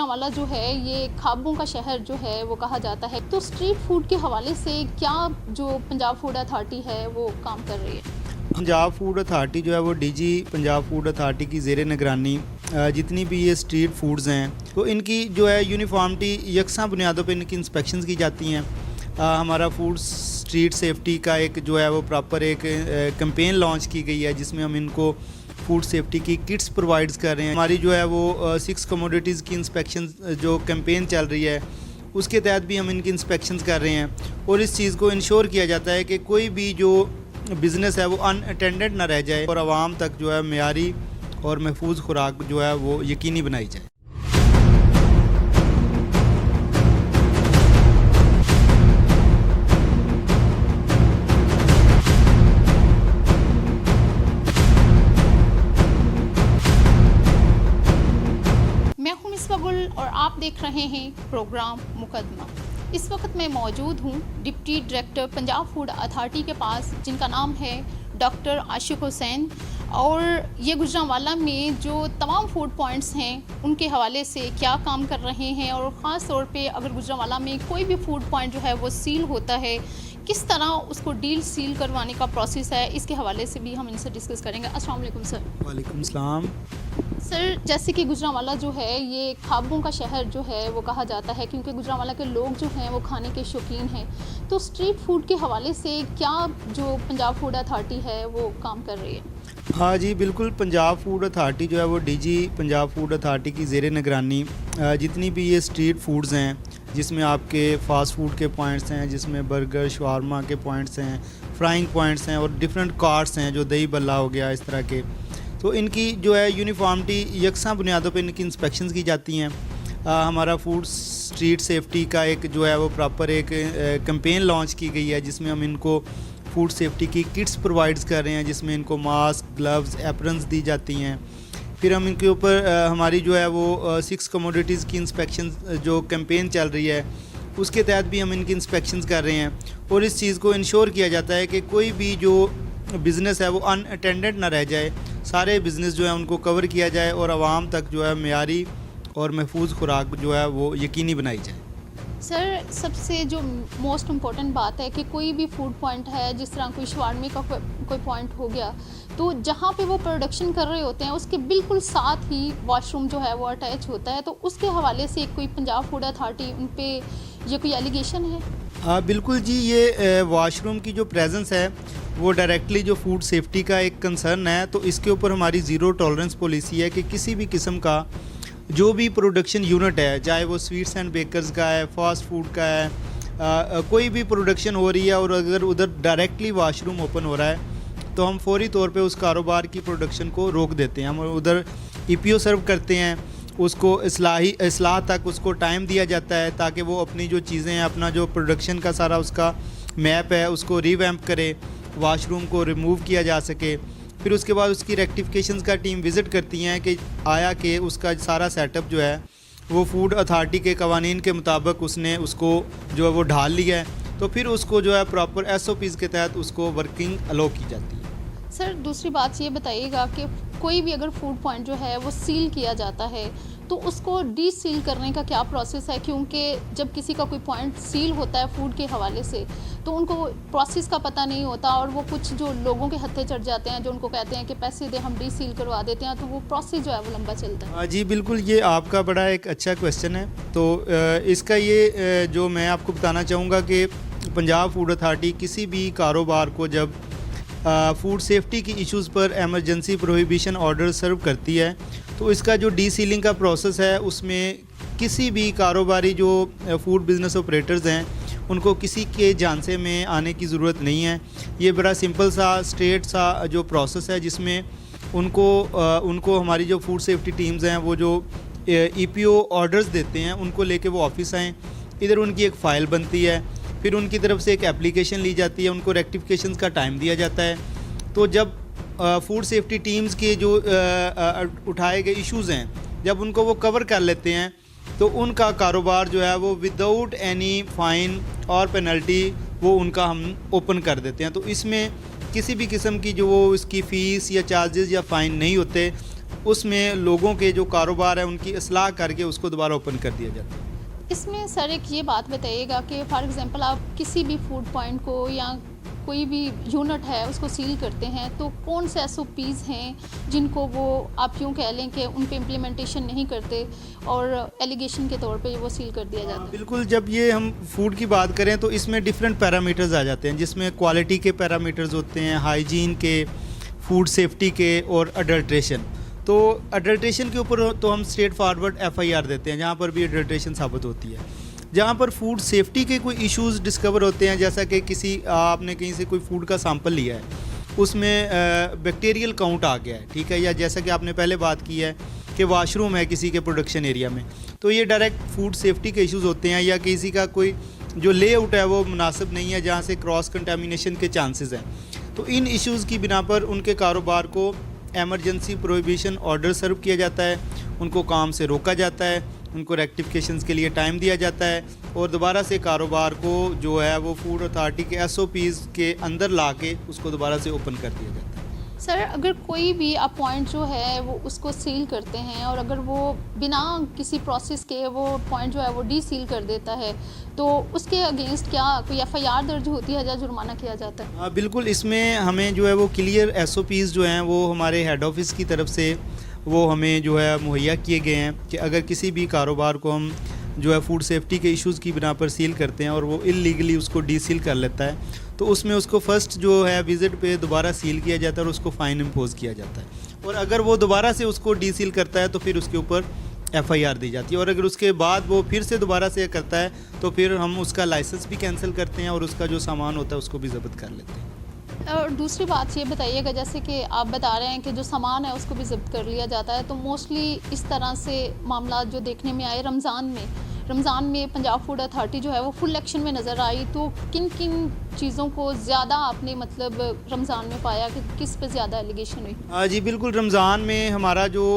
गुजरांवाला जो है ये ख्वाबों का शहर जो है वो कहा जाता है, तो स्ट्रीट फूड के हवाले से क्या जो पंजाब फूड अथॉरिटी है वो काम कर रही है? पंजाब फूड अथॉरिटी जो है वो डीजी पंजाब फूड अथॉरिटी की ज़ेर निगरानी जितनी भी ये स्ट्रीट फूड्स हैं तो इनकी जो है यूनिफॉर्मिटी यकसा बुनियादों पर इनकी इंस्पेक्शंस की जाती हैं। हमारा फूड स्ट्रीट सेफ्टी का एक जो है वो प्रॉपर एक कैंपेन लॉन्च की गई है जिसमें हम इनको फूड सेफ्टी की किट्स प्रोवाइड्स कर रहे हैं। हमारी जो है वो 6 कमोडिटीज़ की इंस्पेक्शन जो कैंपेन चल रही है उसके तहत भी हम इनकी इंस्पेक्शंस कर रहे हैं और इस चीज़ को इंश्योर किया जाता है कि कोई भी जो बिज़नेस है वो अनअटेंडेड ना रह जाए और आवाम तक जो है मेयारी और महफूज खुराक जो है वो यकीनी बनाई जाए। मैं हूं मिसबा गुल और आप देख रहे हैं प्रोग्राम मुकदमा। इस वक्त मैं मौजूद हूं deputy director Punjab food authority के पास जिनका नाम है डॉक्टर आशिक हुसैन, और ये गुजरांवाला में जो तमाम फूड पॉइंट्स हैं उनके हवाले से क्या काम कर रहे हैं और ख़ास तौर पे अगर गुजरांवाला में कोई भी फूड पॉइंट जो है वो सील होता है किस तरह उसको डील सील करवाने का प्रोसेस है, इसके हवाले से भी हम इनसे डिस्कस करेंगे। अस्सलाम वालेकुम सर। वालेकुम सलाम। सर, जैसे कि गुजरांवाला जो है ये ख्वाबों का शहर जो है वो कहा जाता है क्योंकि गुजरांवाला के लोग जो हैं वो खाने के शौकीन हैं, तो स्ट्रीट फूड के हवाले से क्या जो पंजाब फूड अथॉरिटी है वो काम कर रही है? हाँ जी बिल्कुल, पंजाब फूड अथॉरिटी जो है वो डीजी पंजाब फूड अथॉरिटी की ज़ेर निगरानी जितनी भी ये स्ट्रीट फूड्स हैं जिसमें आपके फ़ास्ट फूड के पॉइंट्स हैं, जिसमें बर्गर शवारमा के पॉइंट्स हैं, फ्राइंग पॉइंट्स हैं और डिफरेंट कार्ट्स हैं जो दही बल्ला हो गया इस तरह के, तो इनकी जो है यूनिफॉर्मिटी यकसा बुनियादों पर इनकी इंस्पेक्शंस की जाती हैं। हमारा फूड स्ट्रीट सेफ्टी का एक जो है वो प्रॉपर एक कैंपेन लॉन्च की गई है जिसमें हम इनको फूड सेफ्टी की किट्स प्रोवाइड्स कर रहे हैं जिसमें इनको मास्क, ग्लव्स, एप्रन्स दी जाती हैं। फिर हम इनके ऊपर हमारी जो है वो 6 कमोडिटीज़ की इंस्पेक्शन जो कैंपेन चल रही है उसके तहत भी हम इनकी इंस्पेक्शंस कर रहे हैं और इस चीज़ को इंश्योर किया जाता है कि कोई भी जो बिज़नेस है वो अनअटेंडेड ना रह जाए, सारे बिज़नेस जो है उनको कवर किया जाए और आवाम तक जो है मेयारी और महफूज खुराक जो है वो यकीनी बनाई जाए। सर, सबसे जो मोस्ट इम्पॉर्टेंट बात है कि कोई भी फूड पॉइंट है, जिस तरह कोई शवारमे का कोई पॉइंट हो गया, तो जहाँ पे वो प्रोडक्शन कर रहे होते हैं उसके बिल्कुल साथ ही वॉशरूम जो है वो अटैच होता है, तो उसके हवाले से कोई पंजाब फूड अथॉरिटी उन पे ये कोई एलिगेशन है? हाँ बिल्कुल जी, ये वॉशरूम की जो प्रेजेंस है वो डायरेक्टली जो फूड सेफ्टी का एक कंसर्न है, तो इसके ऊपर हमारी ज़ीरो टॉलरेंस पॉलिसी है कि किसी भी किस्म का जो भी प्रोडक्शन यूनिट है, चाहे वो स्वीट्स एंड बेकर्स का है, फास्ट फूड का है, कोई भी प्रोडक्शन हो रही है और अगर उधर डायरेक्टली वॉशरूम ओपन हो रहा है तो हम फौरी तौर पे उस कारोबार की प्रोडक्शन को रोक देते हैं। हम उधर ईपीओ सर्व करते हैं, उसको इस्लाह तक उसको टाइम दिया जाता है ताकि वो अपनी जो चीज़ें हैं, अपना जो प्रोडक्शन का सारा उसका मैप है उसको रिवैम्प करे, वॉशरूम को रिमूव किया जा सके। फिर उसके बाद उसकी रेक्टिफिकेशंस का टीम विज़िट करती हैं कि आया कि उसका सारा सेटअप जो है वो फूड अथॉरिटी के कवानीन के मुताबिक उसने उसको जो है वो ढाल लिया है, तो फिर उसको जो है प्रॉपर SOPs के तहत उसको वर्किंग अलो की जाती है। सर, दूसरी बात ये बताइएगा कि कोई भी अगर फूड पॉइंट जो है वो सील किया जाता है तो उसको डी सील करने का क्या प्रोसेस है, क्योंकि जब किसी का कोई पॉइंट सील होता है फूड के हवाले से तो उनको प्रोसेस का पता नहीं होता और वो कुछ जो लोगों के हत्थे चढ़ जाते हैं जो उनको कहते हैं कि पैसे दे हम डी सील करवा देते हैं, तो वो प्रोसेस जो है वो लंबा चलता है। हाँ जी बिल्कुल, ये आपका बड़ा एक अच्छा क्वेश्चन है। तो इसका ये जो मैं आपको बताना चाहूँगा कि पंजाब फूड अथॉरिटी किसी भी कारोबार को जब फूड सेफ्टी की इश्यूज़ पर एमरजेंसी प्रोहिबिशन ऑर्डर सर्व करती है तो इसका जो डी सीलिंग का प्रोसेस है उसमें किसी भी कारोबारी जो फूड बिज़नेस ऑपरेटर्स हैं उनको किसी के झांसे में आने की ज़रूरत नहीं है। ये बड़ा सिंपल सा स्ट्रेट सा जो प्रोसेस है जिसमें उनको हमारी जो फूड सेफ्टी टीम्स हैं वो जो EPO ऑर्डर्स देते हैं उनको लेके वो ऑफिस आएँ, इधर उनकी एक फ़ाइल बनती है, फिर उनकी तरफ से एक एप्लीकेशन ली जाती है, उनको रेक्टिफिकेशंस का टाइम दिया जाता है। तो जब फूड सेफ्टी टीम्स के जो उठाए गए इश्यूज़ हैं जब उनको वो कवर कर लेते हैं तो उनका कारोबार जो है वो विदाउट एनी फ़ाइन और पेनल्टी वो उनका हम ओपन कर देते हैं। तो इसमें किसी भी किस्म की जो वो इसकी फ़ीस या चार्जेस या फ़ाइन नहीं होते, उसमें लोगों के जो कारोबार है उनकी इस्लाह करके उसको दोबारा ओपन कर दिया जाता है। इसमें सर एक ये बात बताइएगा कि फॉर एग्जांपल आप किसी भी फूड पॉइंट को या कोई भी यूनिट है उसको सील करते हैं तो कौन से एसओपीज़ हैं जिनको वो आप यूँ कह लें कि उन पे इम्प्लीमेंटेशन नहीं करते और एलिगेशन के तौर पे वो सील कर दिया जाता है? बिल्कुल, जब ये हम फूड की बात करें तो इसमें डिफरेंट पैरामीटर्स आ जाते हैं, जिसमें क्वालिटी के पैरामीटर्स होते हैं, हाइजीन के, फूड सेफ्टी के और अडल्ट्रेशन। तो अडल्ट्रेशन के ऊपर तो हम स्ट्रेट फॉरवर्ड एफआईआर देते हैं जहाँ पर भी अडल्ट्रेशन साबित होती है। जहाँ पर फूड सेफ्टी के कोई इश्यूज़ डिस्कवर होते हैं, जैसा कि किसी आपने कहीं से कोई फूड का सैंपल लिया है, उसमें बैक्टीरियल काउंट आ गया है, ठीक है, या जैसा कि आपने पहले बात की है कि वाशरूम है किसी के प्रोडक्शन एरिया में, तो ये डायरेक्ट फूड सेफ्टी के इश्यूज़ होते हैं। या किसी का कोई जो लेआउट है वो मुनासिब नहीं है, जहाँ से क्रॉस कंटामिनेशन के चांसेस हैं, तो इन इश्यूज़ की बिना पर उनके कारोबार को एमरजेंसी प्रोहिबिशन ऑर्डर सर्व किया जाता है, उनको काम से रोका जाता है, उनको रेक्टिफिकेशंस के लिए टाइम दिया जाता है और दोबारा से कारोबार को जो है वो फूड अथॉरिटी के एसओपीज़ के अंदर ला के उसको दोबारा से ओपन कर दिया जाता है। सर अगर कोई भी आप पॉइंट जो है वो उसको सील करते हैं और अगर वो बिना किसी प्रोसेस के वो पॉइंट जो है वो डी सील कर देता है तो उसके अगेंस्ट क्या कोई एफआईआर दर्ज होती है या जुर्माना किया जाता है? हाँ बिल्कुल, इसमें हमें जो है वो क्लियर एसओपीज़ जो हैं वो हमारे हेड ऑफिस की तरफ से वो हमें जो है मुहैया किए गए हैं कि अगर किसी भी कारोबार को हम जो है फूड सेफ्टी के इश्यूज़ की बिना पर सील करते हैं और वो इलीगली उसको डी सील कर लेता है, तो उसमें उसको फ़र्स्ट जो है विज़िट पे दोबारा सील किया जाता है और उसको फ़ाइन इम्पोज़ किया जाता है। और अगर वो दोबारा से उसको डी सील करता है तो फिर उसके ऊपर एफआईआर दी जाती है, और अगर उसके बाद वो फिर से दोबारा से करता है तो फिर हम उसका लाइसेंस भी कैंसिल करते हैं और उसका जो सामान होता है उसको भी ज़ब्त कर लेते हैं। और दूसरी बात ये बताइएगा, जैसे कि आप बता रहे हैं कि जो सामान है उसको भी ज़ब्त कर लिया जाता है, तो मोस्टली इस तरह से मामला जो देखने में आए रमज़ान में पंजाब फूड अथॉरिटी जो है वो फुल एक्शन में नज़र आई, तो किन किन चीज़ों को ज़्यादा आपने मतलब रमज़ान में पाया कि किस पे ज़्यादा एलिगेशन हुई? जी बिल्कुल, रमज़ान में हमारा जो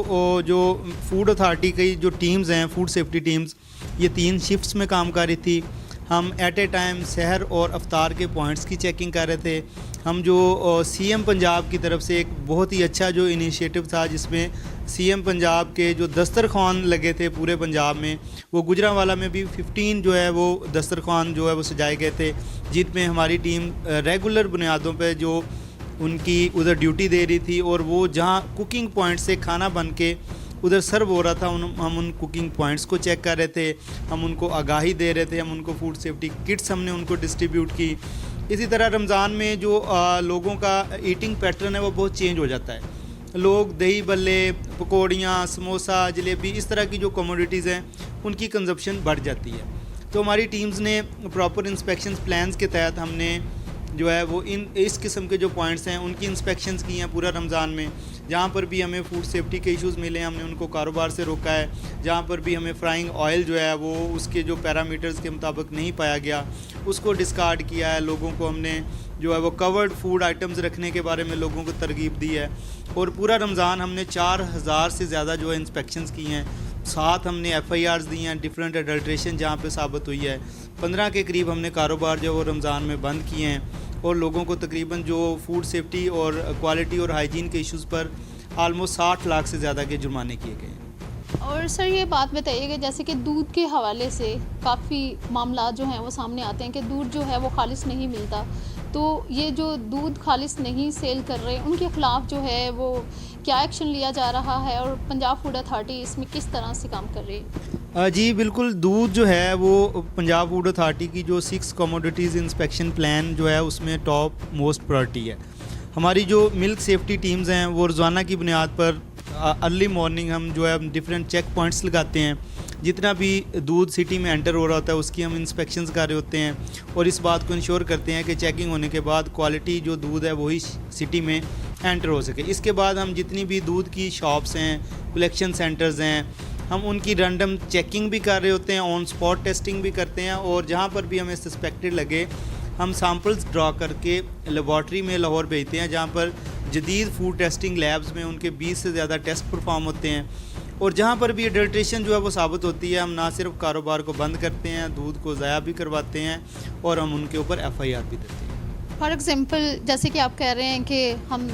फूड अथॉरिटी की जो टीम्स हैं, फूड सेफ्टी टीम्स, ये 3 शिफ्ट्स में काम कर रही थी। हम एट ए टाइम सहर और अफ्तार के पॉइंट्स की चेकिंग कर रहे थे। हम जो सीएम पंजाब की तरफ से एक बहुत ही अच्छा जो इनिशिएटिव था, जिसमें सीएम पंजाब के जो दस्तरखान लगे थे पूरे पंजाब में, वो गुजरांवाला में भी 15 जो है वो दस्तरखान जो है वो सजाए गए थे, जिनमें हमारी टीम रेगुलर बुनियादों पे जो उनकी उधर ड्यूटी दे रही थी और वो जहाँ कुकिंग पॉइंट से खाना बन के उधर सर्व हो रहा था हम उन कुकिंग पॉइंट्स को चेक कर रहे थे, हम उनको आगाही दे रहे थे, हम उनको फूड सेफ्टी किट्स हमने उनको डिस्ट्रीब्यूट की। इसी तरह रमज़ान में जो लोगों का ईटिंग पैटर्न है वो बहुत चेंज हो जाता है। लोग दही बल्ले, पकौड़ियाँ, समोसा, जलेबी, इस तरह की जो कमोडिटीज़ हैं उनकी कंजप्शन बढ़ जाती है। तो हमारी टीम्स ने प्रॉपर इंस्पेक्शन प्लान्स के तहत हमने जो है वो इस किस्म के जो पॉइंट्स हैं उनकी इंस्पेक्शंस की हैं पूरा रमज़ान में। जहाँ पर भी हमें फूड सेफ्टी के इश्यूज़ मिले हैं हमने उनको कारोबार से रोका है। जहाँ पर भी हमें फ्राइंग ऑयल जो है वो उसके जो पैरामीटर्स के मुताबिक नहीं पाया गया उसको डिस्कार्ड किया है। लोगों को हमने जो है वो कवर्ड फूड आइटम्स रखने के बारे में लोगों को तरगीब दी है। और पूरा रमज़ान हमने 4000 से ज़्यादा जो है इंस्पेक्शंस की हैं। 7 हमने एफआईआर्स दी हैं डिफरेंट अडल्ट्रेशन जहाँ पे साबित हुई है। 15 के करीब हमने कारोबार जो है वो रमज़ान में बंद किए हैं और लोगों को तकरीबन जो फूड सेफ्टी और क्वालिटी और हाइजीन के इश्यूज़ पर आलमोस्ट 60 लाख से ज़्यादा के जुर्माने किए गए हैं। और सर ये बात बताइएगा, जैसे कि दूध के हवाले से काफ़ी मामला जो हैं वो सामने आते हैं कि दूध जो है वो खालिस नहीं मिलता, तो ये जो दूध खालिस नहीं सेल कर रहे उनके ख़िलाफ़ जो है वो क्या एक्शन लिया जा रहा है और पंजाब फूड अथॉरिटी इसमें किस तरह से काम कर रही है? जी बिल्कुल, दूध जो है वो पंजाब फूड अथॉरिटी की जो 6 कमोडिटीज़ इंस्पेक्शन प्लान जो है उसमें टॉप मोस्ट प्रायोरिटी है। हमारी जो मिल्क सेफ्टी टीम्स हैं वो रोज़ाना की बुनियाद पर अर्ली मॉर्निंग हम जो है डिफरेंट चेक पॉइंट्स लगाते हैं। जितना भी दूध सिटी में एंटर हो रहा होता है उसकी हम इंस्पेक्शंस कर रहे होते हैं और इस बात को इंश्योर करते हैं कि चेकिंग होने के बाद क्वालिटी जो दूध है वही सिटी में एंटर हो सके। इसके बाद हम जितनी भी दूध की शॉप्स हैं, कलेक्शन सेंटर्स हैं, हम उनकी रैंडम चेकिंग भी कर रहे होते हैं, ऑन स्पॉट टेस्टिंग भी करते हैं और जहाँ पर भी हमें सस्पेक्टेड लगे हम सैम्पल्स ड्रा करके लेबॉर्ट्री में लाहौर भेजते हैं, जहाँ पर जदीद फूड टेस्टिंग लैब्स में उनके 20 से ज़्यादा टेस्ट परफॉर्म होते हैं। और जहाँ पर भी अडल्ट्रेशन जो है वो साबित होती है हम ना सिर्फ कारोबार को बंद करते हैं, दूध को ज़ाया भी करवाते हैं और हम उनके ऊपर एफआईआर भी देते हैं। फॉर एग्जांपल जैसे कि आप कह रहे हैं कि हम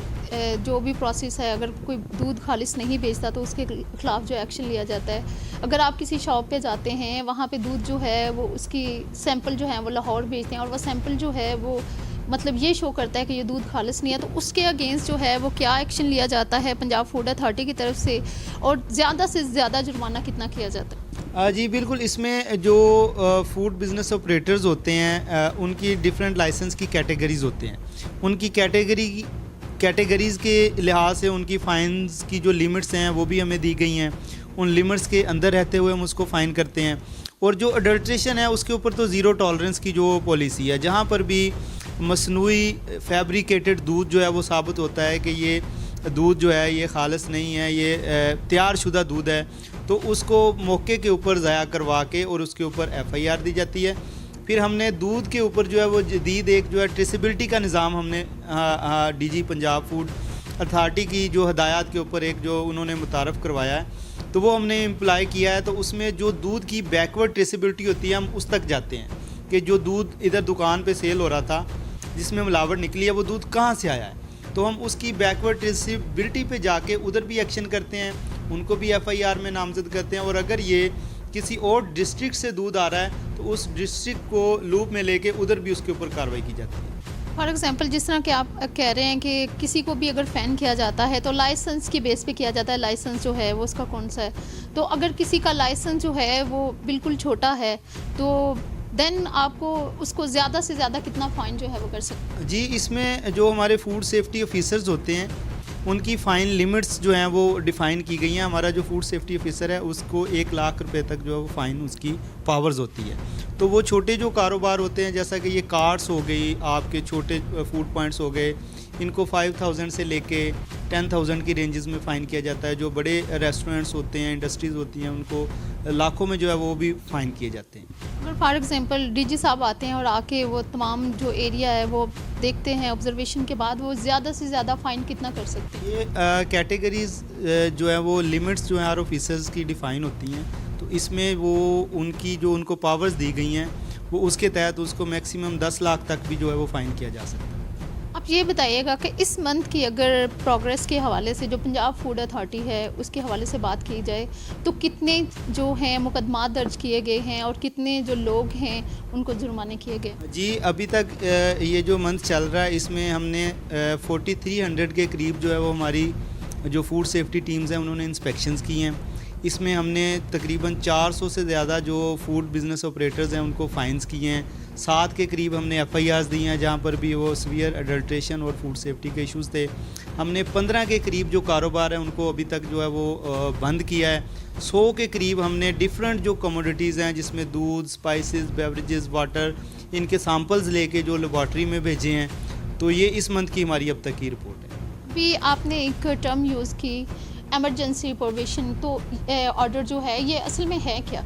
जो भी प्रोसेस है, अगर कोई दूध खालिस नहीं बेचता तो उसके खिलाफ जो एक्शन लिया जाता है। अगर आप किसी शॉप पे जाते हैं, वहाँ पे दूध जो है वो उसकी सैंपल जो है वो लाहौर भेजते हैं और वो सैंपल जो है वो मतलब ये शो करता है कि ये दूध खालिस नहीं है, तो उसके अगेंस्ट जो है वो क्या एक्शन लिया जाता है पंजाब फूड अथॉरिटी की तरफ से, और ज़्यादा से ज़्यादा जुर्माना कितना किया जाता है? जी बिल्कुल, इसमें जो फूड बिज़नेस ऑपरेटर्स होते हैं उनकी डिफरेंट लाइसेंस की कैटेगरीज़ होते हैं। उनकी कैटेगरीज़ के लिहाज से उनकी फ़ाइन्स की जो लिमिट्स हैं वो भी हमें दी गई हैं। उन लिमिट्स के अंदर रहते हुए हम उसको फ़ाइन करते हैं। और जो अडल्ट्रेशन है उसके ऊपर तो ज़ीरो टॉलरेंस की जो पॉलिसी है, जहाँ पर भी मसनूई फैब्रिकेटेड दूध जो है वो साबित होता है कि ये दूध जो है ये खालिस नहीं है, ये तैयार शुदा दूध है, तो उसको मौके के ऊपर ज़ाया करवा के और उसके ऊपर FIR दी जाती है। फिर हमने दूध के ऊपर जो है वो जदीद एक जो है ट्रेसिबिलिटी का निज़ाम हमने DG पंजाब फूड अथॉरिटी की जो हदायत के ऊपर एक जो उन्होंने मुतारफ़ करवाया है, तो वो हमने इम्प्लाई किया है। तो उसमें जो दूध की बैकवर्ड ट्रेसिबिलिटी होती है, हम उस तक जाते हैं कि जो दूध इधर दुकान पे सेल हो रहा था जिसमें मिलावट निकली है, वो दूध कहाँ से आया है, तो हम उसकी बैकवर्ड ट्रेसिबिलिटी पे जाके उधर भी एक्शन करते हैं, उनको भी FIR में नामजद करते हैं। और अगर ये किसी और डिस्ट्रिक्ट से दूध आ रहा है तो उस डिस्ट्रिक्ट को लूप में लेके उधर भी उसके ऊपर कार्रवाई की जाती है। फॉर एग्जांपल जिस तरह कि आप कह रहे हैं कि किसी को भी अगर फ़ैन किया जाता है तो लाइसेंस की बेस पे किया जाता है, लाइसेंस जो है वो उसका कौन सा है। तो अगर किसी का लाइसेंस जो है वो बिल्कुल छोटा है तो देन आपको उसको ज़्यादा से ज़्यादा कितना फ़ाइन जो है वो कर सकते हैं? जी, इसमें जो हमारे फूड सेफ्टी ऑफिसर्स होते हैं उनकी फ़ाइन लिमिट्स जो हैं वो डिफ़ाइन की गई हैं। हमारा जो फूड सेफ्टी ऑफिसर है उसको 1 लाख रुपए तक जो है वो फ़ाइन उसकी पावर्स होती है। तो वो छोटे जो कारोबार होते हैं, जैसा कि ये कार्ट्स हो गई, आपके छोटे फूड पॉइंट्स हो गए, इनको 5000 से लेके 10,000 की रेंजेस में फ़ाइन किया जाता है। जो बड़े रेस्टोरेंट्स होते हैं, इंडस्ट्रीज़ होती हैं, उनको लाखों में जो है वो भी फ़ाइन किए जाते हैं। अगर फॉर एग्जांपल DG साहब आते हैं और आके वो तमाम जो एरिया है वो देखते हैं, ऑब्जर्वेशन के बाद वो ज़्यादा से ज़्यादा फ़ाइन कितना कर सकते हैं? ये कैटेगरीज़ जो है वो लिमिट्स जो हैं आर ऑफिसर्स की डिफ़ाइन होती हैं। तो इसमें वो उनकी जो उनको पावर्स दी गई हैं वो उसके तहत उसको मैक्सिमम 10 लाख तक भी जो है वो फ़ाइन किया जा सकता है। आप ये बताइएगा कि इस मंथ की अगर प्रोग्रेस के हवाले से जो पंजाब फूड अथॉरिटी है उसके हवाले से बात की जाए तो कितने जो हैं मुकदमा दर्ज किए गए हैं और कितने जो लोग हैं उनको जुर्माने किए गए? जी, अभी तक ये जो मंथ चल रहा है इसमें हमने 4300 के करीब जो है वो हमारी जो फूड सेफ्टी टीम्स हैं उन्होंने इंस्पेक्शंस की हैं। इसमें हमने तकरीबन 400 से ज़्यादा जो फूड बिज़नेस ऑपरेटर्स हैं उनको फ़ाइन्स किए हैं। 7 के करीब हमने FIRs दी हैं जहाँ पर भी वो सीवियर अडल्ट्रेशन और फूड सेफ्टी के इश्यूज़ थे। हमने 15 के करीब जो कारोबार है उनको अभी तक जो है वो बंद किया है। 100 के करीब हमने डिफरेंट जो कमोडिटीज़ हैं जिसमें दूध, स्पाइसेस, बेवरेजेस, वाटर, इनके सैंपल्स लेके जो लेबॉर्ट्री में भेजे हैं। तो ये इस मंथ की हमारी अब तक की रिपोर्ट है। भी आपने एक टर्म यूज़ की एमरजेंसी प्रोविशन, तो ऑर्डर जो है ये असल में है क्या?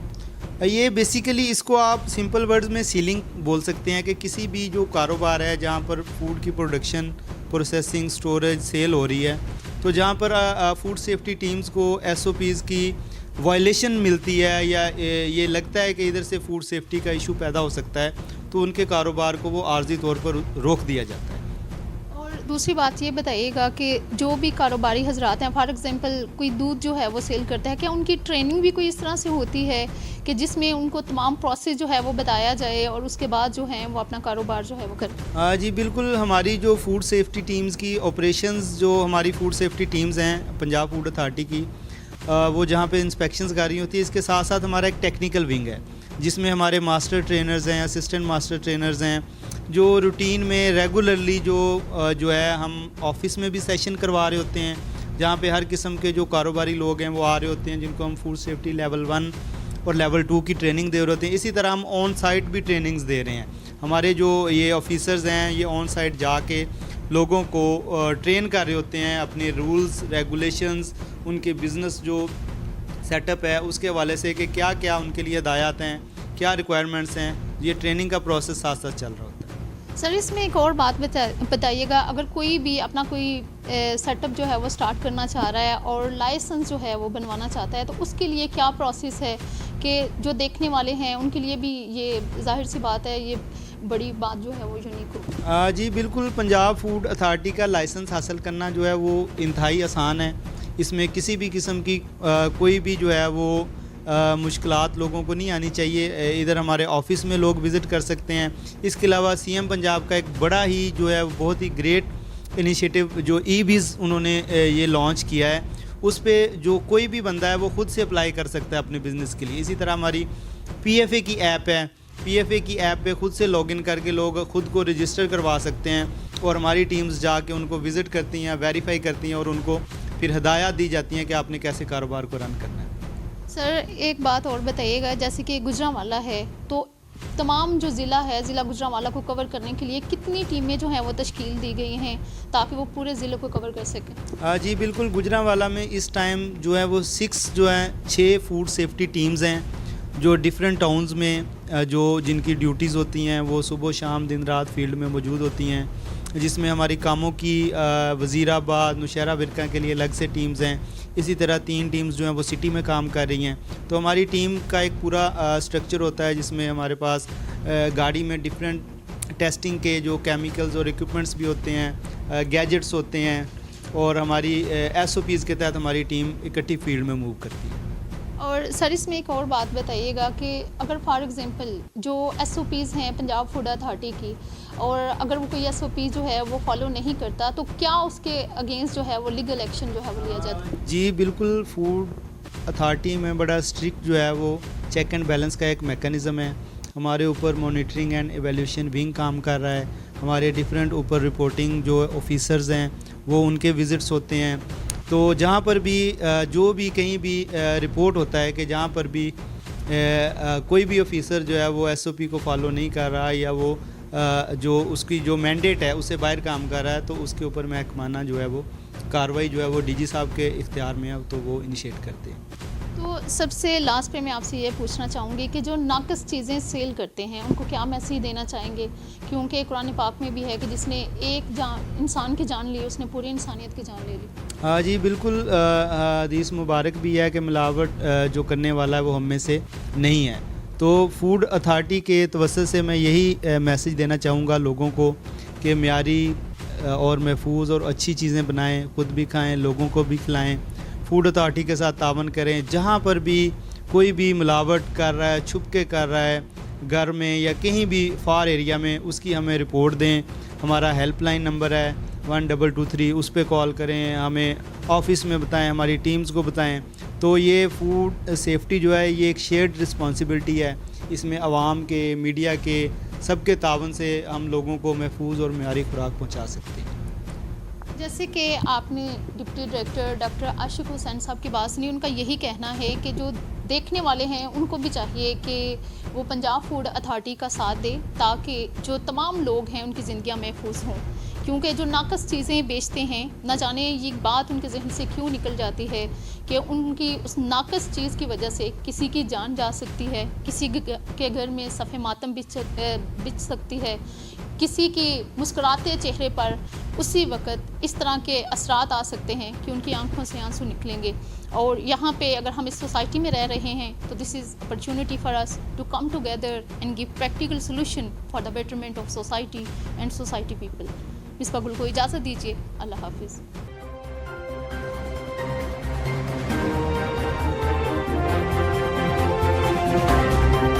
ये बेसिकली इसको आप सिंपल वर्ड्स में सीलिंग बोल सकते हैं कि किसी भी जो कारोबार है जहाँ पर फूड की प्रोडक्शन, प्रोसेसिंग, स्टोरेज, सेल हो रही है, तो जहाँ पर फूड सेफ्टी टीम्स को SOPs की वायलेशन मिलती है या ये लगता है कि इधर से फूड सेफ्टी का इशू पैदा हो सकता है, तो उनके कारोबार को वो आर्जी तौर पर रोक दिया जाता है। दूसरी बात ये बताइएगा कि जो भी कारोबारी हजरात हैं, फॉर एग्जांपल कोई दूध जो है वो सेल करता है, क्या उनकी ट्रेनिंग भी कोई इस तरह से होती है कि जिसमें उनको तमाम प्रोसेस जो है वो बताया जाए और उसके बाद जो है वो अपना कारोबार जो है वो करें? जी बिल्कुल, हमारी जो फूड सेफ्टी टीम्स की ऑपरेशंस, जो हमारी फूड सेफ्टी टीम्स हैं पंजाब फूड अथॉरिटी की, वो जहाँ पे इंस्पेक्शंस कर रही होती है, इसके साथ साथ हमारा एक टेक्निकल विंग है जिसमें हमारे मास्टर ट्रेनर्स हैं, असिस्टेंट मास्टर ट्रेनर्स हैं, जो रूटीन में रेगुलरली जो है हम ऑफिस में भी सेशन करवा रहे होते हैं, जहाँ पे हर किस्म के जो कारोबारी लोग हैं वो आ रहे होते हैं, जिनको हम फूड सेफ्टी लेवल 1 और लेवल 2 की ट्रेनिंग दे रहे होते हैं। इसी तरह हम ऑन साइट भी ट्रेनिंग्स दे रहे हैं। हमारे जो ये ऑफिसर्स हैं ये ऑन साइट जाके लोगों को ट्रेन कर रहे होते हैं अपने रूल्स, रेगुलेशंस, उनके बिज़नेस जो सेटअप है उसके हवाले से कि क्या क्या उनके लिए हिदायत हैं, क्या रिक्वायरमेंट्स हैं। ये ट्रेनिंग का प्रोसेस साथ साथ चल रहा होता है। सर, इसमें एक और बात बताइएगा, अगर कोई भी अपना कोई सेटअप जो है वो स्टार्ट करना चाह रहा है और लाइसेंस जो है वो बनवाना चाहता है, तो उसके लिए क्या प्रोसेस है कि जो देखने वाले हैं उनके लिए भी ये जाहिर सी बात है, ये बड़ी बात जो है वो यूनिक हो? जी बिल्कुल, पंजाब फूड अथॉरिटी का लाइसेंस हासिल करना जो है वो इंतहाई आसान है। इसमें किसी भी किस्म की कोई भी जो है वो मुश्किलात लोगों को नहीं आनी चाहिए। इधर हमारे ऑफिस में लोग विज़िट कर सकते हैं। इसके अलावा सीएम पंजाब का एक बड़ा ही जो है वो बहुत ही ग्रेट इनिशिएटिव जो ई-विज़ उन्होंने ये लॉन्च किया है, उस पे जो कोई भी बंदा है वो खुद से अप्लाई कर सकता है अपने बिज़नेस के लिए। इसी तरह हमारी पीएफए की ऐप है, पीएफए की ऐप पे खुद से लॉगिन करके लोग खुद को रजिस्टर करवा सकते हैं और हमारी टीम्स जाके उनको विज़िट करती हैं, वेरीफाई करती हैं और उनको फिर हिदायत दी जाती हैं कि आपने कैसे कारोबार को रन करना है। सर एक बात और बताइएगा, जैसे कि गुजरांवाला है तो तमाम जो ज़िला है, ज़िला गुजरांवाला को कवर करने के लिए कितनी टीमें जो हैं वो तश्कील दी गई हैं ताकि वो पूरे ज़िले को कवर कर सकें? जी बिल्कुल, गुजरांवाला में इस टाइम जो है वो 6 फूड सेफ्टी टीम्स हैं जो डिफरेंट टाउन्स में जो जिनकी ड्यूटीज़ होती हैं वो सुबह शाम दिन रात फील्ड में मौजूद होती हैं, जिसमें हमारी कामों की वज़ीराबाद नौशहरा विरका के लिए अलग से टीम्स हैं। इसी तरह 3 टीम्स जो हैं वो सिटी में काम कर रही हैं। तो हमारी टीम का एक पूरा स्ट्रक्चर होता है जिसमें हमारे पास गाड़ी में डिफरेंट टेस्टिंग के जो केमिकल्स और इक्विपमेंट्स भी होते हैं, गैजेट्स होते हैं और हमारी SOPs के तहत हमारी टीम इकट्ठी फील्ड में मूव करती है। और सर इसमें एक और बात बताइएगा कि अगर फॉर एग्जांपल जो SOPs हैं पंजाब फूड अथॉरिटी की, और अगर वो कोई SOP जो है वो फॉलो नहीं करता तो क्या उसके अगेंस्ट जो है वो लीगल एक्शन जो है वो लिया जाता है? जी बिल्कुल, फूड अथॉरिटी में बड़ा स्ट्रिक्ट जो है वो चेक एंड बैलेंस का एक मेकनिज़म है। हमारे ऊपर मॉनिटरिंग एंड एवेल्यूशन विंग काम कर रहा है। हमारे डिफरेंट ऊपर रिपोर्टिंग जो ऑफिसर्स हैं वो उनके विज़िट्स होते हैं। तो जहाँ पर भी जो भी कहीं भी रिपोर्ट होता है कि जहाँ पर भी कोई भी ऑफिसर जो है वो SOP को फॉलो नहीं कर रहा या वो जो उसकी जो मैंडेट है उससे बाहर काम कर रहा है तो उसके ऊपर महकमाना जो है वो कार्रवाई जो है वो DG साहब के इख्तियार में है, तो वो इनिशिएट करते हैं। तो सबसे लास्ट पे मैं आपसे ये पूछना चाहूँगी कि जो नाक़िस चीज़ें सेल करते हैं उनको क्या मैसेज देना चाहेंगे, क्योंकि कुरान पाक में भी है कि जिसने एक इंसान की जान ली उसने पूरी इंसानियत की जान ले ली। जी बिल्कुल, हदीस मुबारक भी है कि मिलावट जो करने वाला है वो हम में से नहीं है। तो फूड अथॉरिटी के तवस्सुत से मैं यही मैसेज देना चाहूँगा लोगों को कि मियारी और महफूज और अच्छी चीज़ें बनाएं, खुद भी खाएं, लोगों को भी खिलाएं, फूड अथॉरिटी के साथ तावन करें। जहाँ पर भी कोई भी मिलावट कर रहा है, छुप के कर रहा है, घर में या कहीं भी फार एरिया में, उसकी हमें रिपोर्ट दें। हमारा हेल्पलाइन नंबर है 1223, उस पर कॉल करें, हमें ऑफिस में बताएं, हमारी टीम्स को बताएं। तो ये फूड सेफ्टी जो है ये एक शेयर्ड रिस्पॉन्सिबिलिटी है। इसमें आवाम के, मीडिया के, सबके तावन से हम लोगों को महफूज और मियारी खुराक पहुँचा सकते हैं। जैसे कि आपने डिप्टी डायरेक्टर डॉक्टर आशिक हुसैन साहब की बात सुनी, उनका यही कहना है कि जो देखने वाले हैं उनको भी चाहिए कि वो पंजाब फूड अथॉरिटी का साथ दें ताकि जो तमाम लोग हैं उनकी ज़िंदगियां महफूज हों, क्योंकि जो नाक़िस चीज़ें बेचते हैं, न जाने ये बात उनके जहन से क्यों निकल जाती है कि उनकी उस नाक़िस चीज़ की वजह से किसी की जान जा सकती है, किसी के घर में सफ़े मातम बिछ सकती है, किसी की मुस्कुराते चेहरे पर उसी वक्त इस तरह के असरात आ सकते हैं कि उनकी आंखों से आंसू निकलेंगे। और यहाँ पे अगर हम इस सोसाइटी में रह रहे हैं तो this is opportunity for us to come together and give practical solution for the betterment of society and society people. Misbah Gul को इजाज़त दीजिए। अल्लाह हाफिज़।